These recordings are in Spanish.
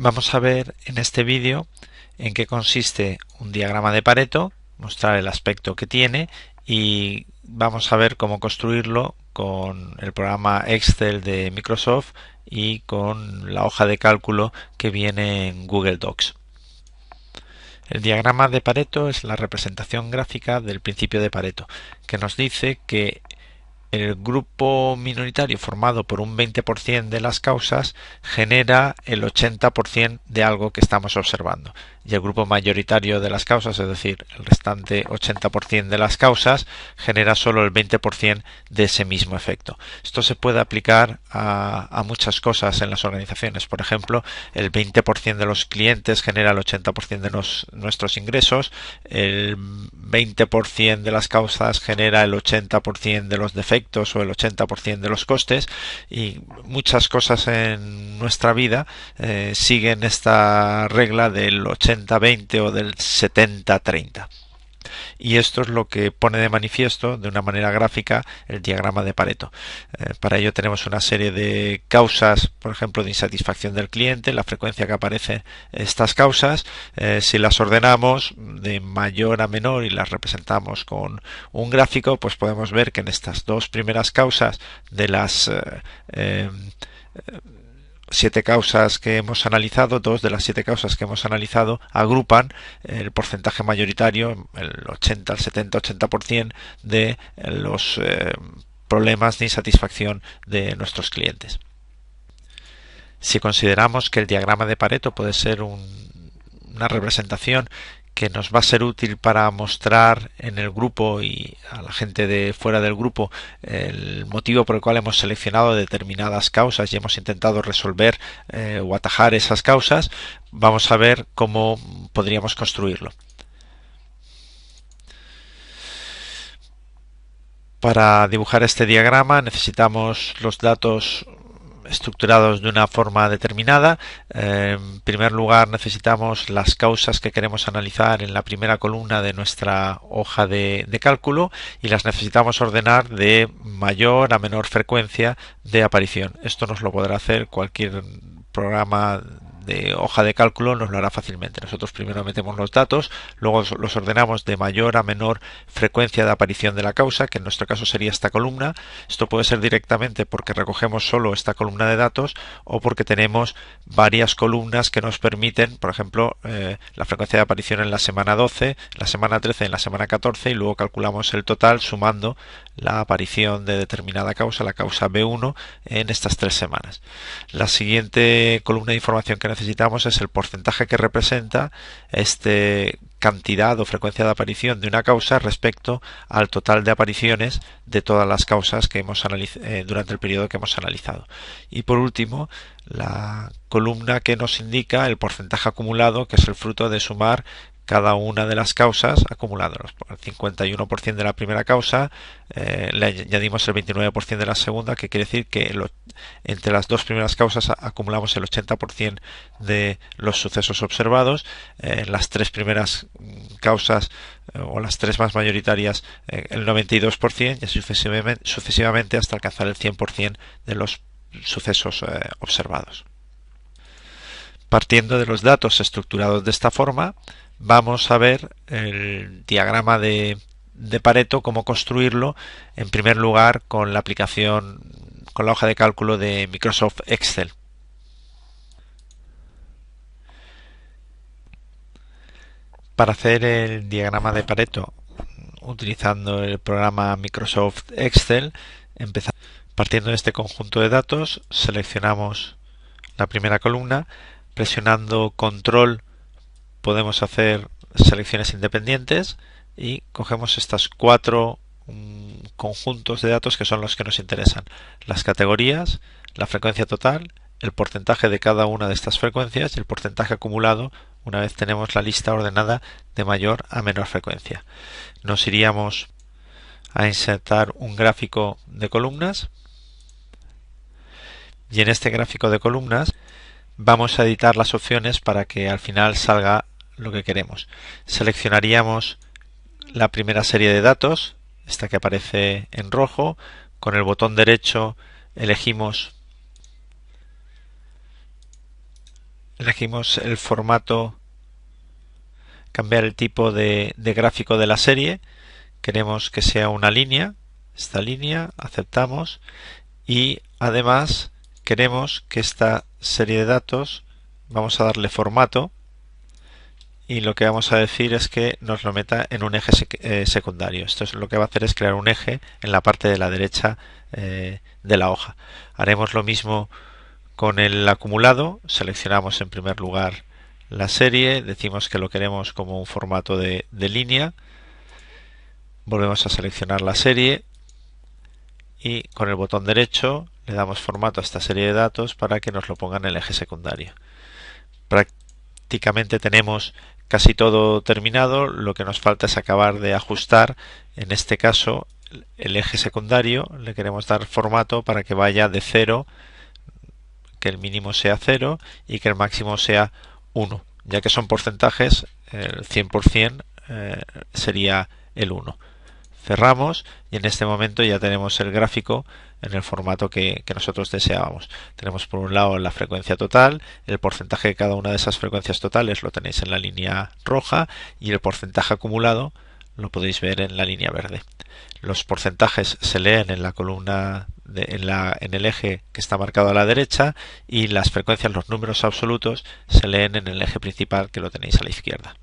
Vamos a ver en este vídeo en qué consiste un diagrama de Pareto, mostrar el aspecto que tiene y vamos a ver cómo construirlo con el programa Excel de Microsoft y con la hoja de cálculo que viene en Google Docs. El diagrama de Pareto es la representación gráfica del principio de Pareto, que nos dice que el grupo minoritario formado por un 20% de las causas genera el 80% de algo que estamos observando y el grupo mayoritario de las causas, es decir, el restante 80% de las causas, genera solo el 20% de ese mismo efecto. Esto se puede aplicar a muchas cosas en las organizaciones. Por ejemplo, el 20% de los clientes genera el 80% de nuestros ingresos, el 20% de las causas genera el 80% de los defectos o el 80% de los costes, y muchas cosas en nuestra vida siguen esta regla del 80-20 o del 70-30. Y esto es lo que pone de manifiesto de una manera gráfica el diagrama de Pareto. Para ello tenemos una serie de causas, por ejemplo, de insatisfacción del cliente, la frecuencia que aparecen estas causas. Si las ordenamos de mayor a menor y las representamos con un gráfico, pues podemos ver que en estas dos primeras causas de las 7 causas que hemos analizado, 2 de las 7 causas que hemos analizado agrupan el porcentaje mayoritario, el 80, el 70, 80% de los problemas de insatisfacción de nuestros clientes. Si consideramos que el diagrama de Pareto puede ser una representación que nos va a ser útil para mostrar en el grupo y a la gente de fuera del grupo el motivo por el cual hemos seleccionado determinadas causas y hemos intentado resolver o atajar esas causas, vamos a ver cómo podríamos construirlo. Para dibujar este diagrama necesitamos los datos estructurados de una forma determinada. En primer lugar necesitamos las causas que queremos analizar en la primera columna de nuestra hoja de cálculo y las necesitamos ordenar de mayor a menor frecuencia de aparición. Esto nos lo podrá hacer cualquier programa de hoja de cálculo, nos lo hará fácilmente. Nosotros primero metemos los datos, luego los ordenamos de mayor a menor frecuencia de aparición de la causa, que en nuestro caso sería esta columna. Esto puede ser directamente porque recogemos solo esta columna de datos o porque tenemos varias columnas que nos permiten, por ejemplo, la frecuencia de aparición en la semana 12, la semana 13, en la semana 14, y luego calculamos el total sumando la aparición de determinada causa, la causa B1, en estas 3 semanas. La siguiente columna de información que necesitamos es el porcentaje que representa este cantidad o frecuencia de aparición de una causa respecto al total de apariciones de todas las causas que hemos durante el periodo que hemos analizado. Y por último, la columna que nos indica el porcentaje acumulado, que es el fruto de sumar cada una de las causas acumulándolos. El 51% de la primera causa, le añadimos el 29% de la segunda, que quiere decir que entre las dos primeras causas acumulamos el 80% de los sucesos observados. Las 3 primeras causas o las 3 más mayoritarias el 92% y sucesivamente hasta alcanzar el 100% de los sucesos observados. Partiendo de los datos estructurados de esta forma, vamos a ver el diagrama de Pareto, cómo construirlo, en primer lugar con la aplicación, con la hoja de cálculo de Microsoft Excel. Para hacer el diagrama de Pareto utilizando el programa Microsoft Excel, empezamos partiendo de este conjunto de datos, seleccionamos la primera columna, presionando control podemos hacer selecciones independientes y cogemos estas 4 conjuntos de datos que son los que nos interesan: las categorías, la frecuencia total, el porcentaje de cada una de estas frecuencias y el porcentaje acumulado una vez tenemos la lista ordenada de mayor a menor frecuencia. Nos iríamos a insertar un gráfico de columnas y en este gráfico de columnas vamos a editar las opciones para que al final salga lo que queremos. Seleccionaríamos la primera serie de datos, esta que aparece en rojo. Con el botón derecho elegimos elegimos el formato, cambiar el tipo de gráfico de la serie. Queremos que sea una línea, esta línea, aceptamos, y además queremos que esta serie de datos, vamos a darle formato, y lo que vamos a decir es que nos lo meta en un eje secundario. Esto es lo que va a hacer es crear un eje en la parte de la derecha de la hoja. Haremos lo mismo con el acumulado. Seleccionamos en primer lugar la serie, decimos que lo queremos como un formato de línea, volvemos a seleccionar la serie y con el botón derecho le damos formato a esta serie de datos para que nos lo ponga en el eje secundario. Prácticamente tenemos casi todo terminado, lo que nos falta es acabar de ajustar, en este caso el eje secundario, le queremos dar formato para que vaya de 0, que el mínimo sea 0 y que el máximo sea 1, ya que son porcentajes, el 100% sería el 1. Cerramos y en este momento ya tenemos el gráfico en el formato que nosotros deseábamos. Tenemos por un lado la frecuencia total, el porcentaje de cada una de esas frecuencias totales lo tenéis en la línea roja y el porcentaje acumulado lo podéis ver en la línea verde. Los porcentajes se leen en la columna en el eje que está marcado a la derecha y las frecuencias, los números absolutos, se leen en el eje principal que lo tenéis a la izquierda.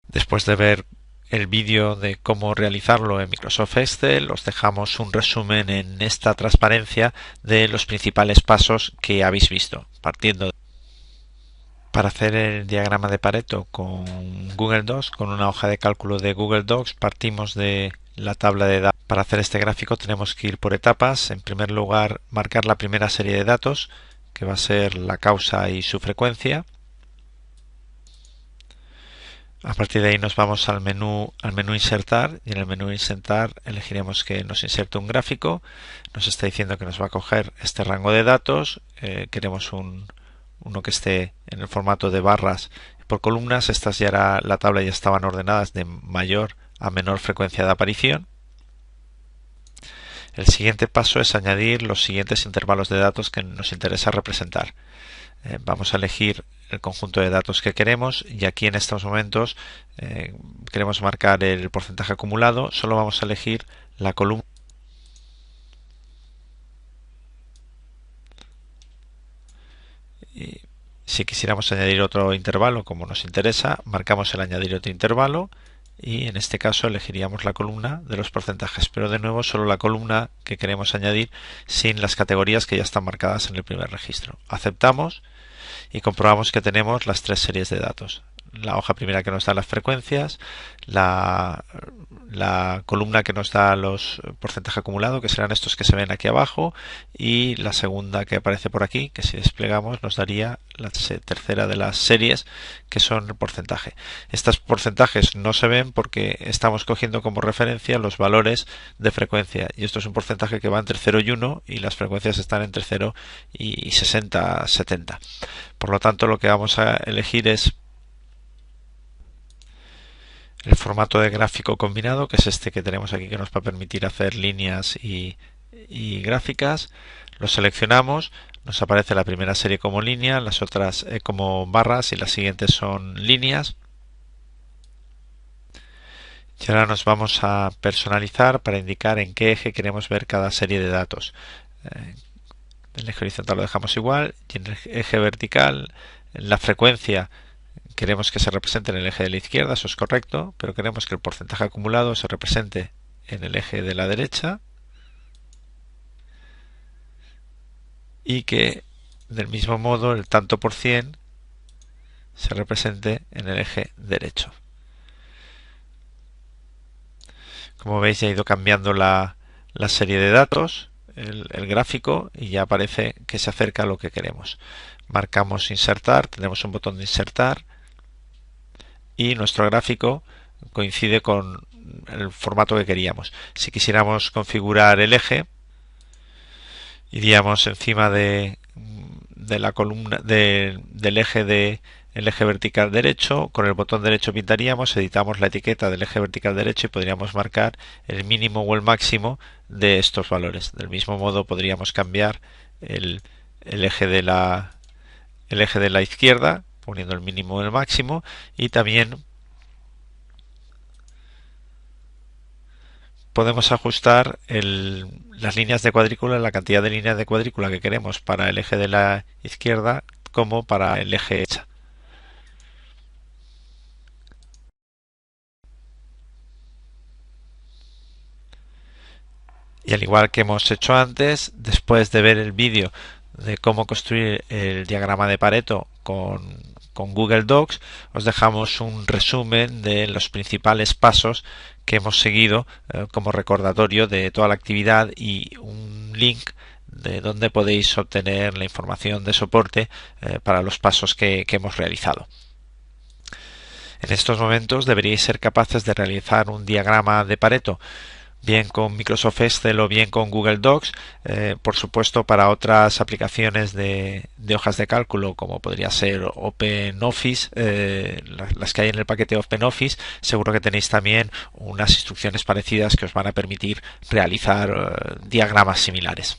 Después de ver el vídeo de cómo realizarlo en Microsoft Excel, os dejamos un resumen en esta transparencia de los principales pasos que habéis visto, partiendo para hacer el diagrama de Pareto con Google Docs, con una hoja de cálculo de Google Docs, partimos de la tabla de datos. Para hacer este gráfico tenemos que ir por etapas. En primer lugar, marcar la primera serie de datos, que va a ser la causa y su frecuencia. A partir de ahí nos vamos al menú insertar y en el menú insertar elegiremos que nos inserte un gráfico. Nos está diciendo que nos va a coger este rango de datos. Queremos uno que esté en el formato de barras por columnas. Estas ya la tabla ya estaban ordenadas de mayor a menor frecuencia de aparición. El siguiente paso es añadir los siguientes intervalos de datos que nos interesa representar. Vamos a elegir el conjunto de datos que queremos y aquí en estos momentos queremos marcar el porcentaje acumulado. Solo vamos a elegir la columna. Y si quisiéramos añadir otro intervalo, como nos interesa, marcamos el añadir otro intervalo y en este caso elegiríamos la columna de los porcentajes, pero de nuevo solo la columna que queremos añadir sin las categorías que ya están marcadas en el primer registro. Aceptamos y comprobamos que tenemos las tres series de datos. La hoja primera que nos da las frecuencias, la columna que nos da los porcentaje acumulado, que serán estos que se ven aquí abajo, y la segunda que aparece por aquí, que si desplegamos nos daría la tercera de las series, que son el porcentaje. Estos porcentajes no se ven porque estamos cogiendo como referencia los valores de frecuencia, y esto es un porcentaje que va entre 0 y 1 y las frecuencias están entre 0 y 60, 70. Por lo tanto, lo que vamos a elegir es el formato de gráfico combinado, que es este que tenemos aquí, que nos va a permitir hacer líneas y gráficas. Lo seleccionamos, nos aparece la primera serie como línea, las otras como barras y las siguientes son líneas. Y ahora nos vamos a personalizar para indicar en qué eje queremos ver cada serie de datos. En el eje horizontal lo dejamos igual y en el eje vertical la frecuencia queremos que se represente en el eje de la izquierda, eso es correcto, pero queremos que el porcentaje acumulado se represente en el eje de la derecha y que del mismo modo el tanto por cien se represente en el eje derecho. Como veis ya ha ido cambiando la serie de datos, el gráfico, y ya aparece que se acerca a lo que queremos. Marcamos insertar, tendremos un botón de insertar y nuestro gráfico coincide con el formato que queríamos. Si quisiéramos configurar el eje, iríamos encima de la columna del eje el eje vertical derecho, con el botón derecho pintaríamos, editamos la etiqueta del eje vertical derecho y podríamos marcar el mínimo o el máximo de estos valores. Del mismo modo podríamos cambiar el eje de el eje de la izquierda, poniendo el mínimo y el máximo, y también podemos ajustar las líneas de cuadrícula, la cantidad de líneas de cuadrícula que queremos para el eje de la izquierda como para el eje derecha. Y al igual que hemos hecho antes, después de ver el vídeo de cómo construir el diagrama de Pareto con Google Docs, os dejamos un resumen de los principales pasos que hemos seguido como recordatorio de toda la actividad y un link de donde podéis obtener la información de soporte para los pasos que hemos realizado. En estos momentos deberíais ser capaces de realizar un diagrama de Pareto bien con Microsoft Excel o bien con Google Docs, por supuesto para otras aplicaciones de hojas de cálculo como podría ser OpenOffice, las que hay en el paquete OpenOffice, seguro que tenéis también unas instrucciones parecidas que os van a permitir realizar diagramas similares.